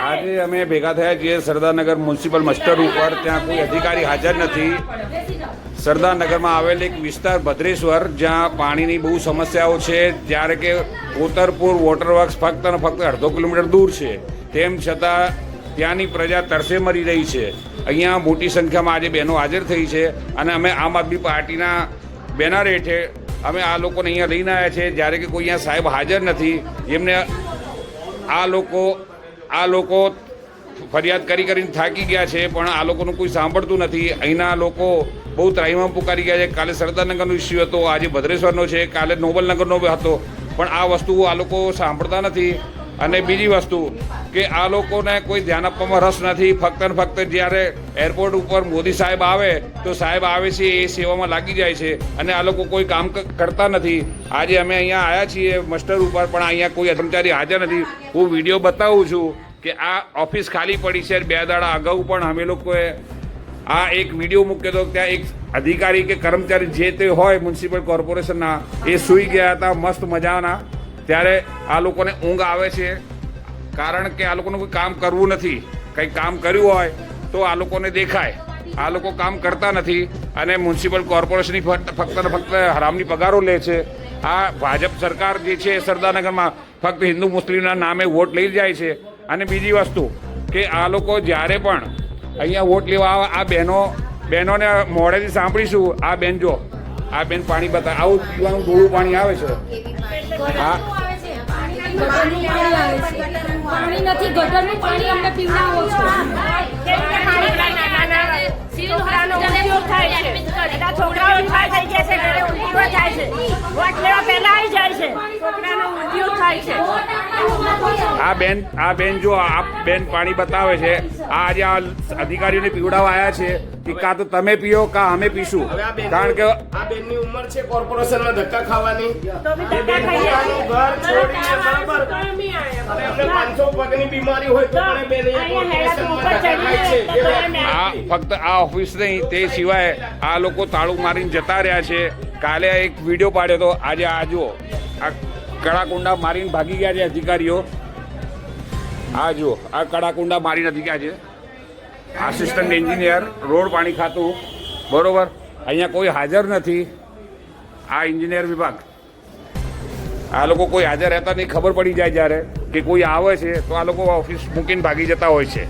આજે અમે ભેગા થયા છીએ સરદારનગર મ્યુનિસિપલ મસ્ટર ઉપર. ત્યાં કોઈ અધિકારી હાજર નથી. સરદારનગરમાં આવેલ એક વિસ્તાર ભદ્રેશ્વર, જ્યાં પાણીની બહુ સમસ્યાઓ છે, જ્યારે કે કોતરપુર વોટર વર્ક્સ ફક્ત ને ફક્ત અડધો કિલોમીટર દૂર છે. તેમ છતાં ત્યાંની પ્રજા તરસે મરી રહી છે. અહીંયા મોટી સંખ્યામાં આજે બહેનો હાજર થઈ છે અને અમે આમ આદમી પાર્ટીના બેનર હેઠળ અમે આ લોકોને અહીંયા લઈને આવ્યા છે, જ્યારે કે કોઈ અહીંયા સાહેબ હાજર નથી. એમને આ લોકો ફરિયાદ કરીને થાકી ગયા છે, પણ આ લોકોનું કોઈ સાંભળતું નથી. અહીંના લોકો બહુ ત્રાહિમામ પુકારી ગયા છે. કાલે સરદારનગરનો ઇસ્યુ હતો, આજે ભદ્રેશ્વરનો છે, કાલે નોબલનગરનો હતો, પણ આ વસ્તુ આ લોકો સાંભળતા નથી. અને બીજી વસ્તુ કે આ લોકોને કોઈ ધ્યાન આપવામાં રસ નથી. ફક્ત ને ફક્ત જ્યારે એરપોર્ટ ઉપર મોદી સાહેબ આવે તો સાહેબ આવે છે એ સેવામાં લાગી જાય છે, અને આ લોકો કોઈ કામ કરતા નથી. આજે અમે અહીંયા આવ્યા છીએ મસ્ટર ઉપર, પણ અહીંયા કોઈ કર્મચારી હાજર નથી. હું વિડીયો બતાવું છું કે આ ઓફિસ ખાલી પડી છે. 2 દાડા અગાઉ પણ અમે લોકોએ આ એક વિડીયો મૂક્યો હતો. ત્યાં એક અધિકારી કે કર્મચારી જે તે હોય મ્યુનિસિપલ કોર્પોરેશનના, એ સૂઈ ગયા હતા મસ્ત મજાના. ત્યારે આ લોકોને ઊંઘ આવે છે, કારણ કે આ લોકોનું કોઈ કામ કરવું નથી. કંઈ કામ કર્યું હોય તો આ લોકોને દેખાય. આ લોકો કામ કરતા નથી અને મ્યુનિસિપલ કોર્પોરેશનની ફક્ત ને ફક્ત હરામની પગારો લે છે. આ ભાજપ સરકાર જે છે સરદારનગરમાં ફક્ત હિન્દુ મુસ્લિમના નામે વોટ લઈ જાય છે. અને બીજી વસ્તુ કે આ લોકો જ્યારે પણ અહીંયા વોટ લેવા આવે, આ બહેનોને મોડેથી સાંભળીશું. આ બેન જો, આ બેન પાણી બતાવે, આવું પીવાનું ડોળું પાણી આવે છે. હા, પાણી નથી, ગટરનું પાણી અમને પીવડાવો છો. છોકરાઓ થઈ ગયા છે, ઘરે ઉલટીઓ થાય છે, વોટ લેવા પહેલા આવી જાય છે, છોકરાનો ઉલટીઓ થાય છે. આ બેન જો, આ બેન પાણી બતાવે છે. આજે આ અધિકારીઓને પીવડાવવા આવ્યા છે કે કાં તો તમે પીઓ કાં અમે પીશું. કારણ કે આ બેનની ઉંમર છે કોર્પોરેશનમાં ધક્કા ખાવાની. એ બેન પોતાનું ઘર છોડીને બરાબર અને એમને 500 પગની બીમારી હોય તો પણ એ બેન અહીંયા કોર્પોરેશનમાં ધક્કા ખાય છે. આ ફક્ત આ ઓફિસ નહીં, તે સિવાય આ લોકો તાળું મારીને જતા રહ્યા છે. કાલે એક વિડીયો પાડ્યો હતો. આજે આ જુઓ, આ કડાકુંડા મારીને ભાગી ગયા છે અધિકારીઓ. આ જુઓ, આ કડાકુંડા મારીને નથી ગયા છે. આસિસ્ટન્ટ એન્જિનિયર, રોડ પાણી ખાતું, બરોબર. અહીંયા કોઈ હાજર નથી. આ એન્જિનિયર વિભાગ, આ લોકો કોઈ હાજર રહેતા નહીં. ખબર પડી જાય જ્યારે કે કોઈ આવે છે તો આ લોકો ઓફિસ મૂકીને ભાગી જતા હોય છે.